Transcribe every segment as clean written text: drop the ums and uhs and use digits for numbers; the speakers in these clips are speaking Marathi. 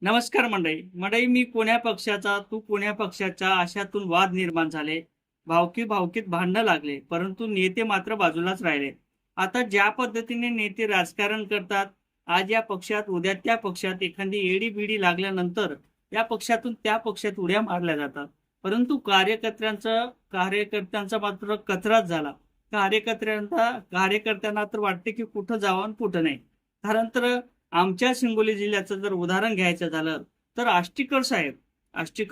नमस्कार मंडळी, मी कोण्या पक्षाचा, तू कोण्या पक्षाचा अशातून वाद निर्माण झाले. भावकीत भांडणं लागले, परंतु नेते मात्र बाजूलाच राहिले. आता ज्या पद्धतीने नेते राजकारण करतात, आज या पक्षात, उद्या त्या पक्षात एखादी एडी-बिडी लागल्यानंतर या पक्षातून त्या पक्षात उड्या मारल्या जातात. परंतु कार्यकर्त्यांचा मात्र कचराच झाला. कार्यकर्त्यांना तर वाटते की कुठं जावं आणि कुठं नाही. कारण तर आमच्या हिंगोली जिल्ह्याचं जर उदाहरण घ्यायचं झालं तर आष्टीकर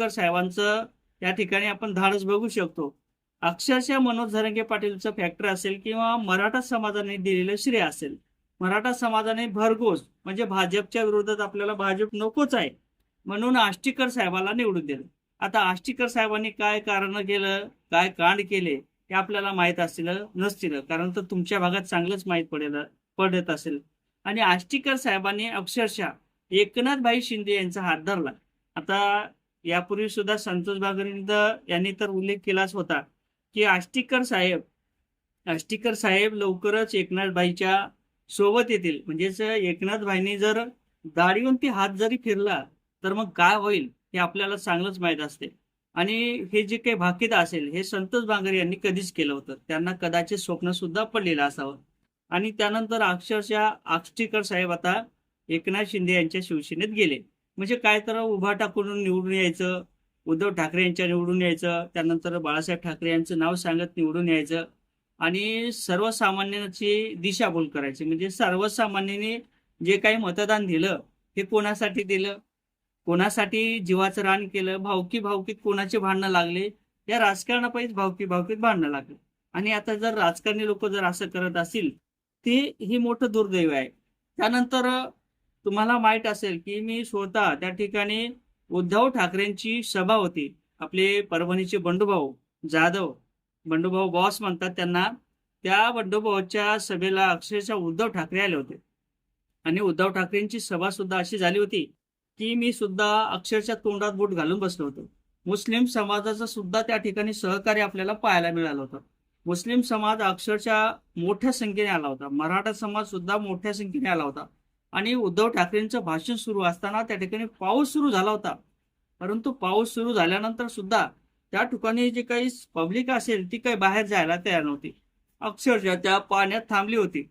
साहेबांचं या ठिकाणी आपण धाडस बघू शकतो. अक्षरशः मनोज झरंगे पाटीलचं फॅक्टर असेल किंवा मराठा समाजाने दिलेलं श्रेय असेल. मराठा समाजाने भरघोस म्हणजे भाजपच्या विरोधात आपल्याला भाजप नकोच आहे म्हणून आष्टीकर साहेबाला निवडून दिलं. आता आष्टीकर साहेबांनी काय कारण केलं, काय कांड केले हे आपल्याला माहीत असतील नसतील, कारण तर तुमच्या भागात चांगलंच माहीत पडत असेल. आणि आष्टीकर साहेबांनी अक्षरशः एकनाथभाई शिंदे यांचा हात धरला. आता यापूर्वी सुद्धा संतोष बागरे यांनी तर उल्लेख केलाच होता की आष्टीकर साहेब लवकरच एकनाथभाईच्या सोबत येतील. म्हणजेच एकनाथभाईंनी जर दाढीवरती हात जरी फिरला तर मग काय होईल हे आपल्याला चांगलंच माहीत असते. आणि हे जे काही भाकीत असेल हे संतोष बांगर यांनी कधीच केलं होतं, त्यांना कदाचित स्वप्न सुद्धा पडलेलं असावं. आणि त्यानंतर अक्षरशः आष्टीकर साहेब आता एकनाथ शिंदे यांच्या शिवसेनेत गेले. म्हणजे काय तर उभा टाकून निवडून यायचं, उद्धव ठाकरे यांच्या निवडून यायचं, त्यानंतर बाळासाहेब ठाकरे यांचं नाव सांगत निवडून यायचं आणि सर्वसामान्यांची दिशाभूल करायची. म्हणजे सर्वसामान्यांनी जे काही मतदान दिलं हे कोणासाठी दिलं, कोणासाठी जीवाचं रान केलं, भावकीत कोणाचे भांडणं लागले, या राजकारणापायीच भावकीत भांडणं लागले. आणि आता जर राजकारणी लोक जर असं करत असतील ते ही मोठं दुर्दैव आहे. त्यानंतर तुम्हाला माहित असेल की मी स्वतः त्या ठिकाणी उद्धव ठाकरेंची सभा होती. आपले परभणीचे बंडूभाऊ जाधव, बंडूभाऊ बॉस म्हणतात त्यांना, त्या बंडूभाऊच्या सभेला अक्षरशः उद्धव ठाकरे आले होते. आणि उद्धव ठाकरेंची सभा सुद्धा अशी झाली होती की मी सुद्धा अक्षरशः तोंडात बोट घालून बसलो होतो. मुस्लिम समाजाचं सुद्धा त्या ठिकाणी सहकार्य आपल्याला पाहायला मिळालं होतं. मुस्लिम समाज अक्षरशः मोठ्या संख्येने आला होता, मराठा समाज सुद्धा मोठ्या संख्येने आला होता. आणि उद्धव ठाकरेंचं भाषण सुरू असताना त्या ठिकाणी पाऊस सुरू झाला होता. परंतु पाऊस सुरू झाल्यानंतर सुद्धा त्या ठिकाणी जे काही पब्लिक असेल ती काही बाहेर जायला तयार नव्हती, अक्षरशः त्या पाण्यात थांबली होती.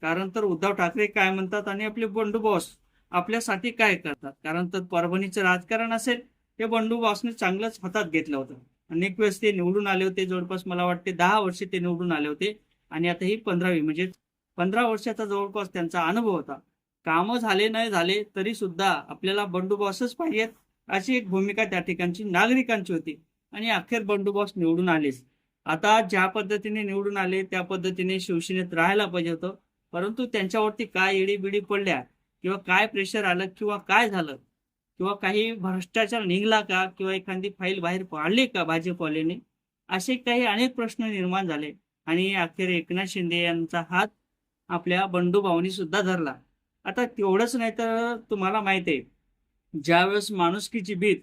कारण तर उद्धव ठाकरे काय म्हणतात आणि आपले बंडू बॉस आपल्यासाठी काय करतात. कारण तर परभणीचं राजकारण असेल हे बंडू बॉसने चांगलंच हातात घेतलं होतं. अनेक वेळेस ते निवडून आले होते, जवळपास मला वाटते 10 वर्षे ते निवडून आले होते. आणि आता ही 15वी म्हणजे 15 वर्षाचा जवळपास त्यांचा अनुभव होता. कामं झाले नाही झाले तरी सुद्धा आपल्याला बंडोबस्तच पाहिजेत अशी एक भूमिका त्या ठिकाणची नागरिकांची होती. आणि अखेर बंडोबस्त निवडून आलेच. आता ज्या पद्धतीने निवडून आले त्या पद्धतीने शिवसेनेत राहायला पाहिजे होतं. परंतु त्यांच्यावरती काय एडीबिडी पडल्या किंवा काय प्रेशर आलं किंवा काय झालं किंवा काही भ्रष्टाचार निघला का किंवा एखादी फाईल बाहेर पाडली का भाजपवाल्यांनी, असे काही अनेक प्रश्न निर्माण झाले. आणि अखेर एकनाथ शिंदे यांचा हात आपल्या बंडूभाऊंनी सुद्धा धरला. आता तेवढंच नाही तर तुम्हाला माहिती आहे, ज्यावेळेस माणुसकीची भीत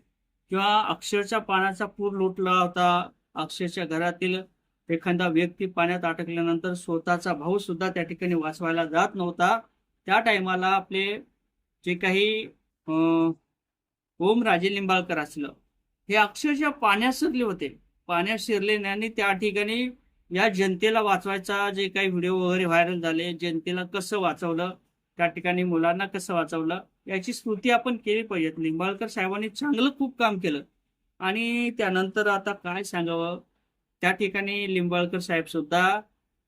किंवा अक्षरशः पाण्याचा पूर लोटला होता, अक्षरशः घरातील एखादा व्यक्ती पाण्यात अटकल्यानंतर स्वतःचा भाऊ सुद्धा त्या ठिकाणी वाचवायला जात नव्हता, त्या टायमाला आपले जे काही ओमराजे लिंबाळकर असलं हे अक्षरशः पाण्यात शिरले होते. पाण्यात शिरले आणि त्या ठिकाणी या जनतेला वाचवायचा जे काही व्हिडिओ वगैरे व्हायरल झाले, जनतेला कसं वाचवलं, त्या ठिकाणी मुलांना कसं वाचवलं याची स्तुती आपण केली पाहिजे. लिंबाळकर साहेबांनी चांगलं खूप काम केलं. आणि त्यानंतर आता काय सांगावं, त्या ठिकाणी लिंबाळकर साहेब सुद्धा,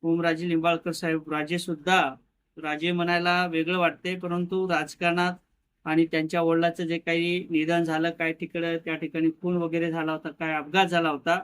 ओमराजे लिंबाळकर साहेब राजे सुद्धा, राजे म्हणायला वेगळं वाटते परंतु राजकारणात आणि त्यांच्या वडिलाचं जे काही निधन झालं, काय त्या ठिकाणी खून वगैरे झाला होता, काय अपघात झाला होता,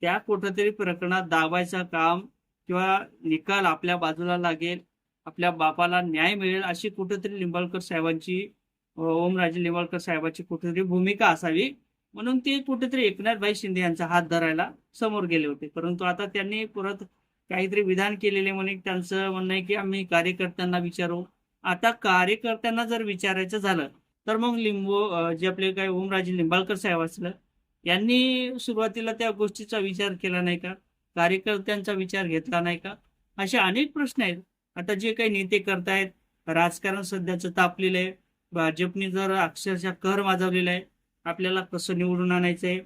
त्या कुठंतरी प्रकरणात दाबायचं काम किंवा निकाल आपल्या बाजूला लागेल, आपल्या बापाला न्याय मिळेल अशी कुठेतरी ओमराजे लिंबाळकर साहेबांची कुठेतरी भूमिका असावी म्हणून ते कुठेतरी एकनाथभाई शिंदे यांचा हात धरायला समोर गेले होते. परंतु आता त्यांनी परत काहीतरी विधान केलेले म्हणे, त्यांचं म्हणणं आहे की आम्ही कार्यकर्त्यांना विचारू. आता कार्यकर्त्यांना जर विचारायचं झालं तर मग जे आपले काही ओमराजे लिंबाळकर साहेब असलं यांनी सुरुवातीला त्या गोष्टीचा विचार केला नाही का, कार्यकर्त्यांचा विचार घेतला नाही का, असे अनेक प्रश्न आहेत. आता जे काही नेते करतायत, राजकारण सध्याचं तापलेलं आहे. भाजपने जर अक्षरशः कहर माजवलेला आहे. आपल्याला कसं निवडून आणायचंय,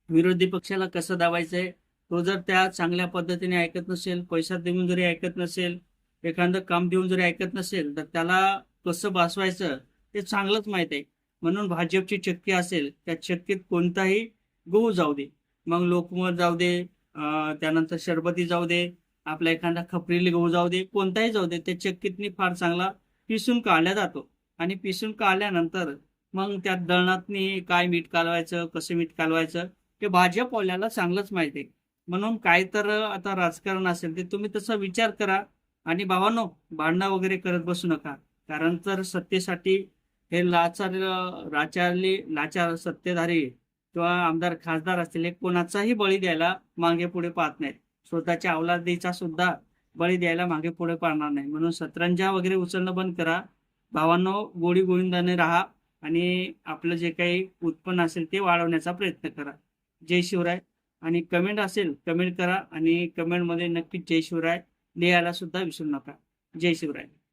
विरोधी पक्षाला कसं दाबायचंय, तो जर त्या चांगल्या पद्धतीने ऐकत नसेल, पैसा देऊन जरी ऐकत नसेल, एखादं काम देऊन जरी ऐकत नसेल, तर त्याला कसं बसवायचं ते चांगलंच माहित आहे. म्हणून भाजपची चक्की असेल, त्या चक्कीत कोणताही गहू जाऊ दे, मग लोकमत जाऊ दे, त्यानंतर शरबती जाऊ दे, आपला एखादा खपरीली गहू जाऊ दे, कोणताही जाऊ दे, त्या चक्कीतनी फार चांगला पिसून काढला जातो. आणि पिसून काढल्यानंतर मग त्या दळणातनी काय मीठ कालवायचं, कसं मीठ कालवायचं, ते भाजपवाल्याला चांगलंच माहिती आहे. म्हणून काय तर आता राजकारण असेल ते तुम्ही तसा विचार करा. आणि भावांनो, भांडणं वगैरे करत बसू नका. कारण तर सत्तेसाठी हे लाचार सत्तेधारी किंवा आमदार खासदार असतील, हे कोणाचाही बळी द्यायला मागे पुढे पाहत नाहीत. स्वतःच्या अवलादीचा सुद्धा बळी द्यायला मागे पुढे पाहणार नाही. म्हणून सतरंजा वगैरे उचलणं बंद करा. भावांनो, गोडी गोविंदाने राहा आणि आपलं जे काही उत्पन्न असेल ते वाढवण्याचा प्रयत्न करा. जय शिवराय. आणि कमेंट असेल कमेंट करा आणि कमेंटमध्ये नक्कीच जय शिवराय लिहायला सुद्धा विसरू नका. जय शिवराय.